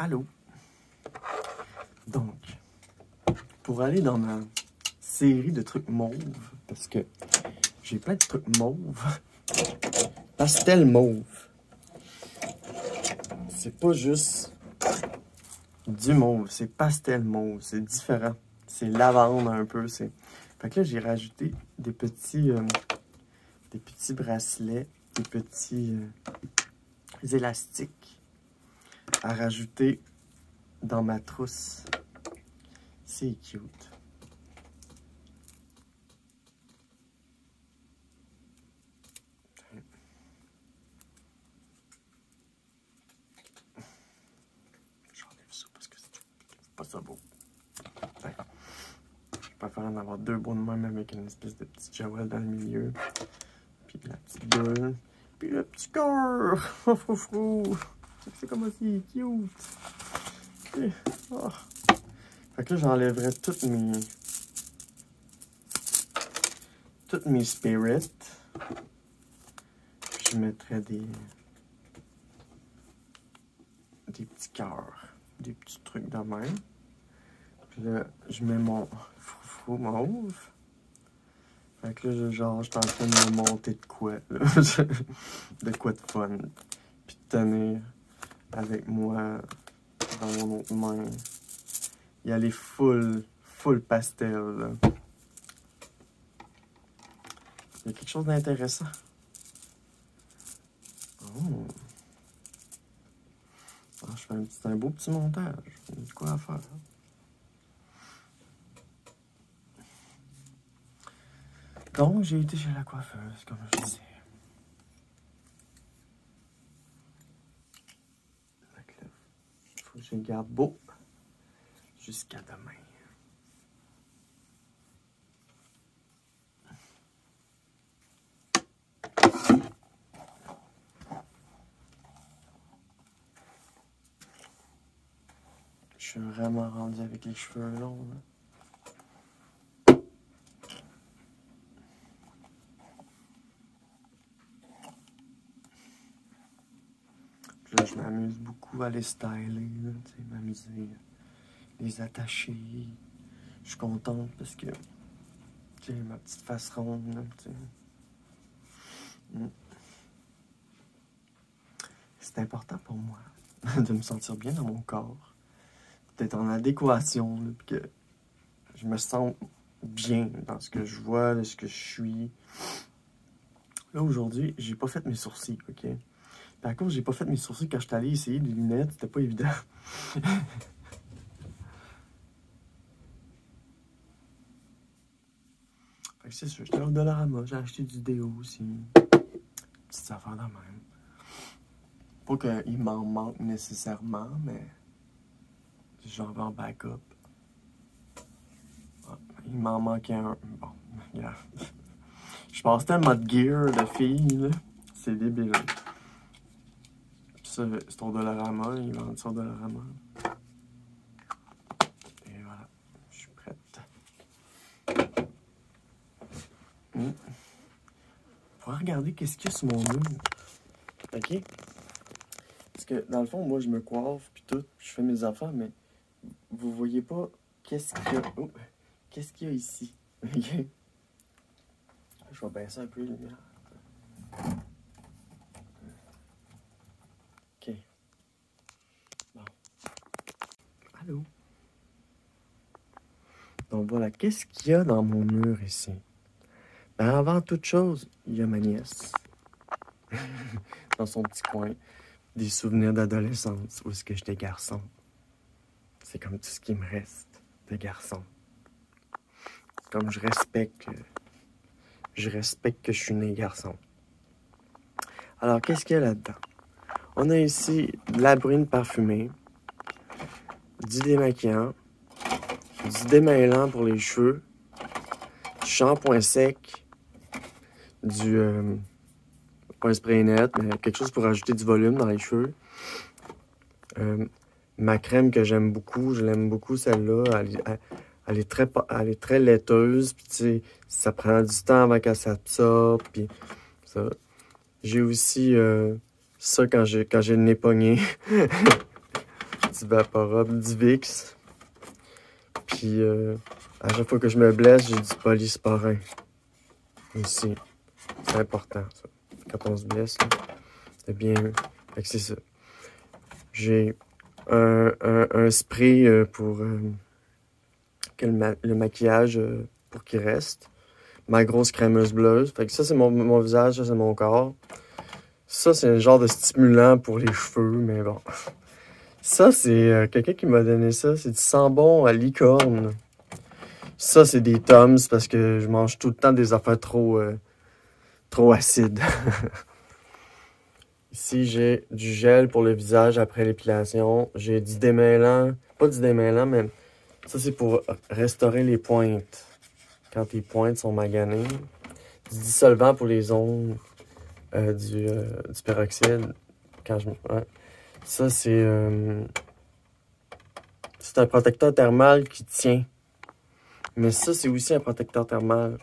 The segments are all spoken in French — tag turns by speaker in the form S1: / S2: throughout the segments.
S1: Allô? Donc, pour aller dans ma série de trucs mauves, parce que j'ai plein de trucs mauves, pastel mauve. C'est pas juste du mauve, c'est pastel mauve, c'est différent. C'est lavande un peu, c'est... Fait que là, j'ai rajouté des petits bracelets, des petits élastiques à rajouter dans ma trousse. C'est cute. J'enlève ça parce que c'est pas ça beau. Ouais. Je préfère en avoir deux beaux de même avec une espèce de petit joël dans le milieu. Puis la petite boule. Puis le petit cœur. Oh, froufrou. C'est comme aussi cute. Okay. Oh. Fait que là, j'enlèverais toutes mes spirits. Puis je mettrais des petits cœurs. Des petits trucs de même. Puis là, je mets mon froufrou mauve. Fait que là, genre, je suis en train de me monter de quoi, là. De quoi de fun. Puis de tenir avec moi dans mon autre main. Il y a les full pastel, là. Il y a quelque chose d'intéressant. Oh. Alors, je fais un beau petit montage. Il y a de quoi à faire. Donc, j'ai été chez la coiffeuse, comme je disais. Il faut que je les garde beau jusqu'à demain. Je suis vraiment rendu avec les cheveux longs, là. Là, je m'amuse beaucoup à les styler, m'amuser, les attacher. Je suis contente parce que j'ai ma petite face ronde, là, C'est important pour moi de me sentir bien dans mon corps, d'être en adéquation, là, puis que je me sens bien dans ce que je vois, de ce que je suis. Là, aujourd'hui, j'ai pas fait mes sourcils, OK? Puis à cause, j'ai pas fait mes sourcils quand je suis allé essayer des lunettes, c'était pas évident. Fait que c'est sûr, j'étais au Dollarama, j'ai acheté du déo aussi. Petites affaires de même. Pas qu'il m'en manque nécessairement, mais j'en vais en backup. Ah, il m'en manquait un. Bon, regarde. Je passe tellement de gear de filles, là. C'est débile. Puis ça, c'est au Dollarama, ils vendent ça au Dollarama. Et voilà, je suis prête. Faut regarder qu'est-ce qu'il y a sur mon mur. OK? Parce que, dans le fond, moi, je me coiffe, puis tout, je fais mes affaires, mais vous voyez pas qu'est-ce qu'il y a... Oh, qu'est-ce qu'il y a ici? OK? Je vais baisser un peu les lumières. OK. Bon. Allô? Donc, voilà, qu'est-ce qu'il y a dans mon mur ici? Ben, avant toute chose, il y a ma nièce. Dans son petit coin. Des souvenirs d'adolescence où est-ce que j'étais garçon. C'est comme tout ce qui me reste de garçon. Comme je respecte que je suis né garçon. Alors, qu'est-ce qu'il y a là-dedans? On a ici de la brune parfumée, du démaquillant, du démêlant pour les cheveux, du shampoing sec, du pas un spray net, mais quelque chose pour ajouter du volume dans les cheveux. Ma crème que j'aime beaucoup, je l'aime beaucoup celle-là. Elle est très laiteuse, puis tu sais, ça prend du temps avant qu'elle s'absorbe, puis ça. J'ai aussi ça quand j'ai le nez pogné. Tu du Vaporub, du Vicks. Puis à chaque fois que je me blesse, j'ai du polysporin. Ici. C'est important, ça. Quand on se blesse, c'est bien. Fait que c'est ça. J'ai un spray pour que le maquillage pour qu'il reste. Ma grosse crémeuse bleue. Fait que ça, c'est mon visage, ça, c'est mon corps. Ça, c'est un genre de stimulant pour les cheveux, mais bon. Ça, c'est quelqu'un qui m'a donné ça. C'est du sambon à licorne. Ça, c'est des Tums parce que je mange tout le temps des affaires trop acides. Ici, j'ai du gel pour le visage après l'épilation. J'ai du démêlant. Pas du démêlant, mais ça, c'est pour restaurer les pointes. Quand tes pointes sont maganées. Du dissolvant pour les ongles. Du peroxyde. Quand je... Ouais. Ça, c'est un protecteur thermal qui tient. Mais ça, c'est aussi un protecteur thermal.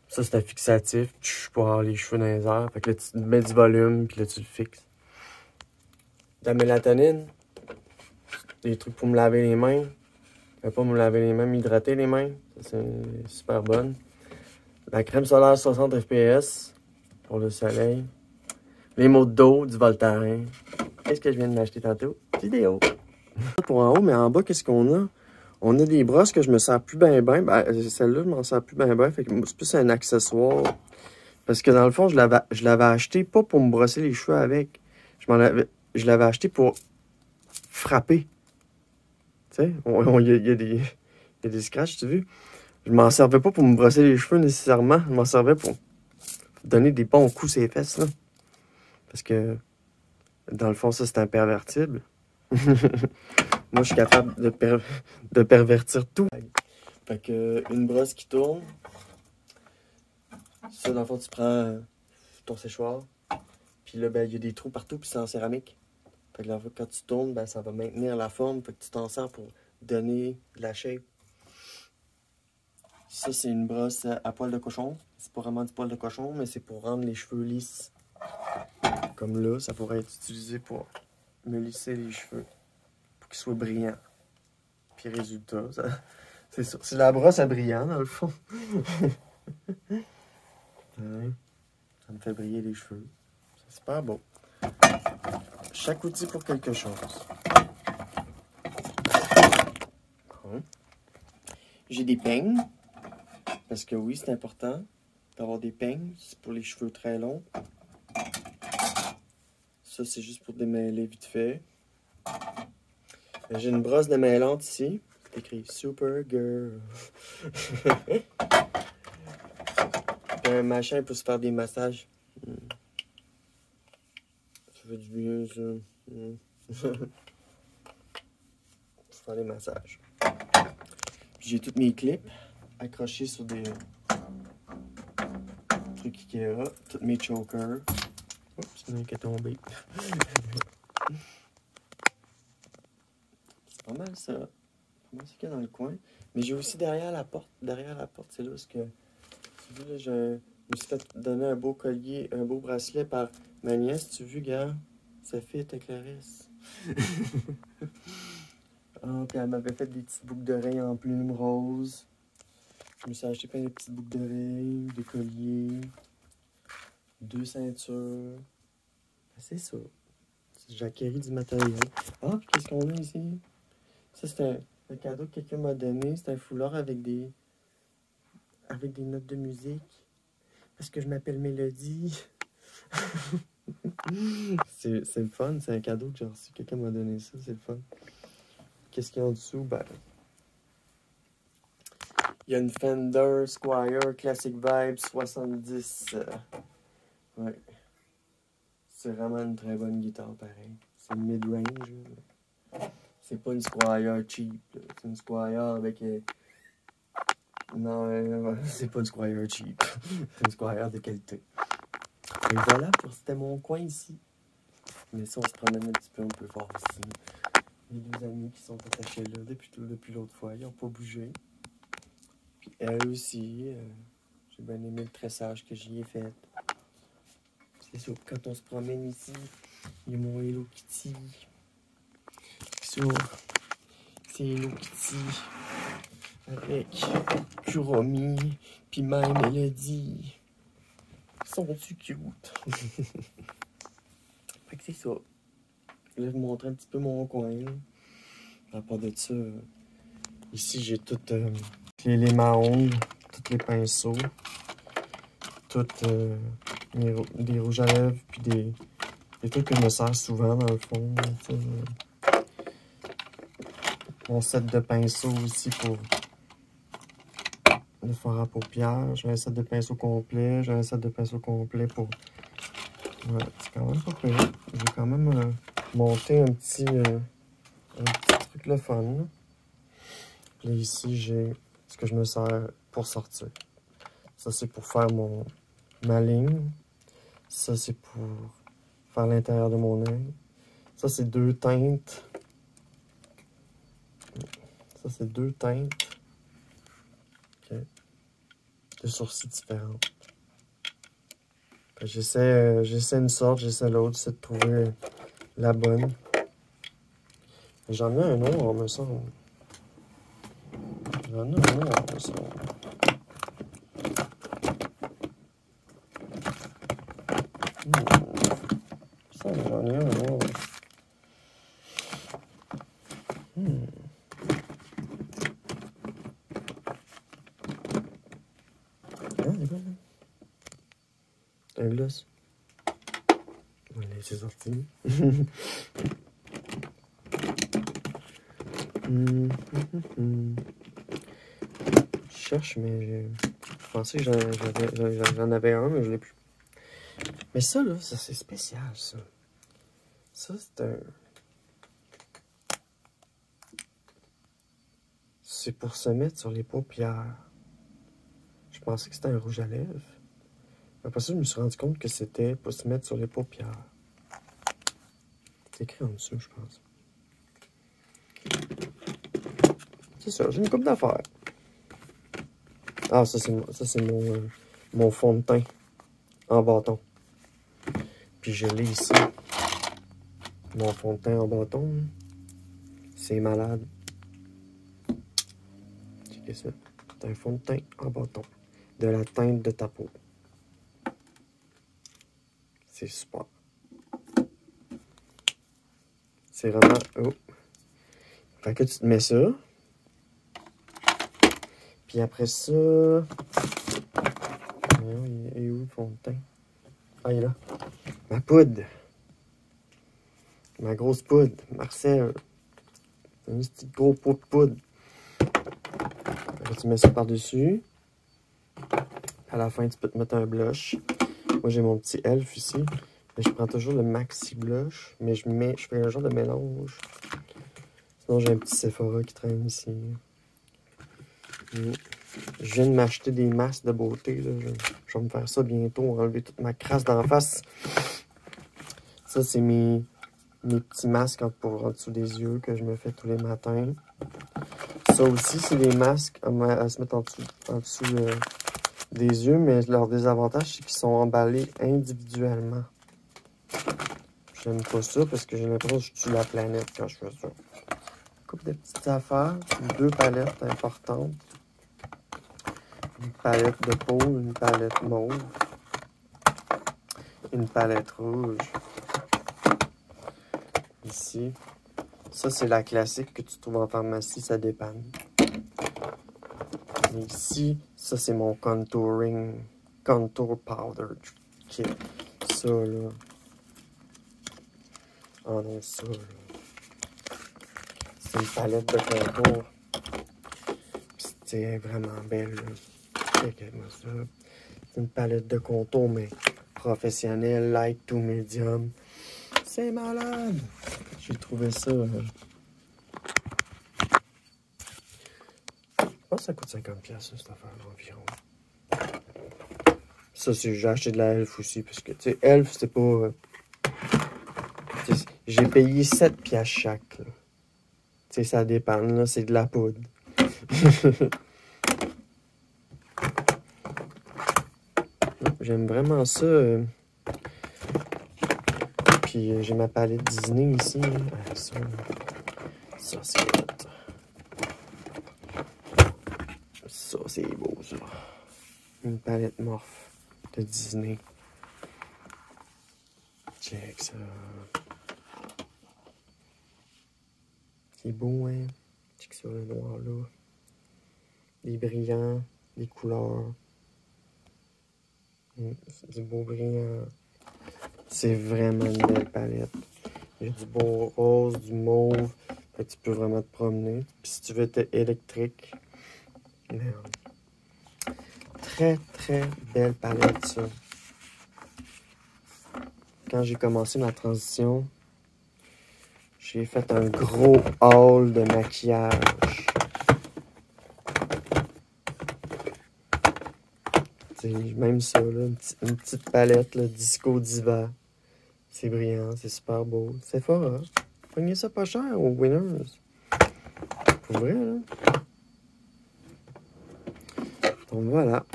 S1: Ça, c'est un fixatif pour avoir les cheveux dans les airs. Fait que là, tu mets du volume, puis là, tu le fixes. De la mélatonine. Des trucs pour me laver les mains. Pas me laver les mains, m'hydrater les mains. Ça, c'est super bonne. La crème solaire 60 fps pour le soleil. Les mots d'eau, du Voltaren. Qu'est-ce que je viens de m'acheter tantôt? Vidéo. Pour en haut, mais en bas, qu'est-ce qu'on a? On a des brosses que je me sers plus ben. Ben, celle-là, je m'en sers plus ben. Fait que c'est plus un accessoire. Parce que dans le fond, je l'avais acheté pas pour me brosser les cheveux avec. Je l'avais acheté pour frapper. Tu sais, il y a des scratchs, tu vois. Je m'en servais pas pour me brosser les cheveux nécessairement. Je m'en servais pour donner des bons coups sur les fesses, là. Parce que, dans le fond, ça, c'est impervertible. Moi, je suis capable de pervertir tout. Fait que, une brosse qui tourne. Ça, dans le fond, tu prends ton séchoir. Puis là, ben, il y a des trous partout, puis c'est en céramique. Fait que là, quand tu tournes, ben, ça va maintenir la forme. Fait que tu t'en sers pour donner de la shape. Ça, c'est une brosse à poil de cochon. C'est pas vraiment du poil de cochon, mais c'est pour rendre les cheveux lisses. Comme là, ça pourrait être utilisé pour me lisser les cheveux. Pour qu'ils soient brillants. Puis résultat, c'est ça. C'est la brosse à brillant, dans le fond. Ouais. Ça me fait briller les cheveux. C'est super beau. Chaque outil pour quelque chose. Bon. J'ai des peignes. Parce que oui, c'est important d'avoir des peignes. C'est pour les cheveux très longs. Ça, c'est juste pour démêler vite fait. J'ai une brosse démêlante ici. C'est écrit Supergirl. Puis un machin pour se faire des massages. Ça fait du bien, ça. Pour faire des massages. J'ai toutes mes clips accrochés sur des trucs Ikea. Toutes mes chokers. Oups, il y en a un qui est tombé. C'est pas mal ça. Pas mal ce qu'il y a dans le coin. Mais j'ai aussi derrière la porte. Derrière la porte, c'est là ce que. Tu vois, là, je me suis fait donner un beau collier, un beau bracelet par ma nièce. Tu vois, gars? Ça fit avec Clarisse. Oh, puis elle m'avait fait des petites boucles d'oreilles en plumes roses. Je me suis acheté plein de petites boucles d'oreilles, des colliers, 2 ceintures. C'est ça. J'ai acquéri du matériel. Ah, puis qu'est-ce qu'on a ici? Ça, c'est un cadeau que quelqu'un m'a donné. C'est un foulard avec des notes de musique. Parce que je m'appelle Mélodie. C'est le fun. C'est un cadeau que j'ai reçu. Quelqu'un m'a donné ça. C'est le fun. Qu'est-ce qu'il y a en dessous? Ben, il y a une Fender Squier Classic Vibe 70. Ouais. C'est vraiment une très bonne guitare, pareil. C'est mid-range. C'est pas une Squier cheap. C'est une Squier avec... Non, c'est pas une Squier cheap. C'est une Squier de qualité. Et voilà, c'était mon coin ici. Mais si on se promène un petit peu, on peut voir aussi mes 2 amis qui sont attachés là depuis l'autre fois. Ils n'ont pas bougé. Puis elle aussi, j'ai bien aimé le tressage que j'y ai fait. C'est sûr, quand on se promène ici, il y a mon Hello Kitty. ça. C'est Hello Kitty. Avec Kuromi, puis My Melody. Sont-tu cute? Fait que c'est ça. Je vais vous montrer un petit peu mon coin. À part de ça, ici j'ai toutes les maons, tous les pinceaux, toutes des rouges à lèvres, puis des trucs que je me sers souvent dans le fond. Mon set de pinceaux aussi pour le fard à paupières. J'ai un set de pinceaux complet. J'ai un set de pinceaux complet pour... Ouais, c'est quand même pas pire. J'ai quand même monté un petit truc le fun. Puis là, ici, j'ai ce que je me sers pour sortir. Ça, c'est pour faire ma ligne. Ça, c'est pour faire l'intérieur de mon œil. Ça, c'est 2 teintes. Ça, c'est 2 teintes. OK. De sourcils différentes. J'essaie une sorte, j'essaie l'autre, j'essaie de trouver la bonne. J'en ai un noir, me semble. J'en ai un noir, me semble. Ça, j'en ai un noir. Ah, c'est quoi, ça? Un gloss. On va laisser sortir. Je cherche, mais je pensais que j'en avais un, mais je l'ai plus. Mais ça, là, ça c'est spécial, ça. Ça, c'est un... C'est pour se mettre sur les paupières. Je pensais que c'était un rouge à lèvres. Après ça, je me suis rendu compte que c'était pour se mettre sur les paupières. C'est écrit en dessous, je pense. C'est ça, j'ai une coupe d'affaires. Ah, ça, c'est mon fond de teint en bâton. Puis je l'ai ici. Mon fond de teint en bâton. C'est malade. Checkez ça. C'est un fond de teint en bâton. De la teinte de ta peau. C'est super. C'est vraiment... Oh. Fait que tu te mets ça. Puis après ça... Il est où le fond de teint? Ah, il est là. Ma poudre. Ma grosse poudre. Marcel. Un petit gros pot de poudre. Après, tu mets ça par-dessus. À la fin, tu peux te mettre un blush. Moi, j'ai mon petit Elf ici. Mais je prends toujours le Maxi Blush. Mais je fais un genre de mélange. Sinon, j'ai un petit Sephora qui traîne ici. Je viens de m'acheter des masques de beauté. Là. Je vais me faire ça bientôt. Enlever toute ma crasse d'en face. Ça, c'est mes petits masques pour en dessous des yeux que je me fais tous les matins. Ça aussi, c'est des masques à se mettre en dessous des yeux. Mais leur désavantage, c'est qu'ils sont emballés individuellement. J'aime pas ça parce que j'ai l'impression que je tue la planète quand je fais ça. Coupe de petites affaires. 2 palettes importantes. Une palette de peau, une palette mauve. Une palette rouge. Ici. Ça, c'est la classique que tu trouves en pharmacie, ça dépanne. Et ici, ça, c'est mon contouring. Contour powder kit. Ça, là. Oh non, ça, là. C'est une palette de contour. C'est vraiment belle, là. Checkez-moi ça. C'est une palette de contour, mais professionnelle, light to medium. C'est malade! J'ai trouvé ça. Je pense que ça coûte 50$, cette affaire environ. Ça, j'ai acheté de la Elf aussi, parce que, tu sais, Elf, c'est pas... j'ai payé 7$ chaque, là. Tu sais, ça dépend, là, c'est de la poudre. J'aime vraiment ça. Puis j'ai ma palette Disney ici. Ça, Ça, c'est hot. Ça, c'est beau, ça. Une palette morph de Disney. Check ça. C'est beau, hein? Check ça, le noir, là. Des brillants, des couleurs. Du beau brillant. C'est vraiment une belle palette. Il y a du beau rose, du mauve. Fait que tu peux vraiment te promener. Puis si tu veux être électrique. Merde. Très, très belle palette, ça. Quand j'ai commencé ma transition, j'ai fait un gros haul de maquillage. T'sais, même ça, là, une petite palette, là, Disco Diva. C'est brillant, c'est super beau. C'est fort, hein? Prenez ça pas cher aux Winners. Pour vrai, là. Donc voilà.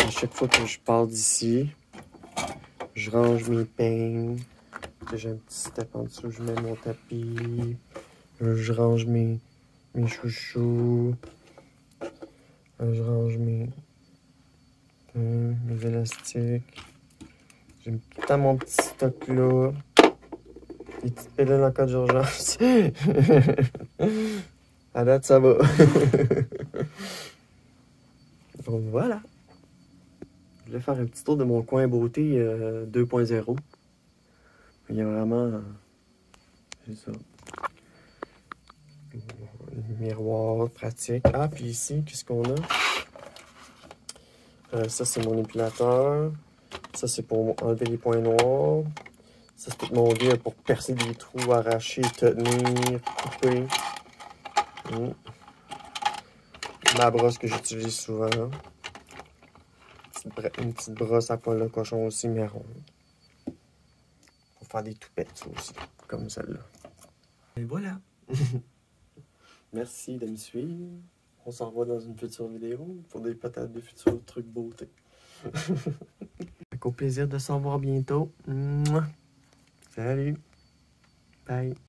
S1: À chaque fois que je pars d'ici, je range mes peignes. J'ai un petit step en dessous, je mets mon tapis. Je range mes chouchous. Je range mes élastiques. J'ai tout dans mon petit stock là. Des petites pilules en cas d'urgence. À date, ça va. Donc voilà. Je vais faire un petit tour de mon coin beauté 2.0. Il y a vraiment... c'est ça. Miroir pratique. Ah, puis ici, qu'est-ce qu'on a? Ça, c'est mon épilateur. Ça, c'est pour enlever les points noirs. Ça, c'est tout mon gear pour percer des trous, arracher, tenir, couper. Ma brosse que j'utilise souvent. Une petite brosse à poil de cochon aussi, mais ronde. Pour faire des toupettes aussi, comme celle-là. Et voilà. Merci de me suivre. On s'en revoit dans une future vidéo pour des peut-être des futurs trucs beauté. Au plaisir de s'en voir bientôt. Mouah. Salut. Bye.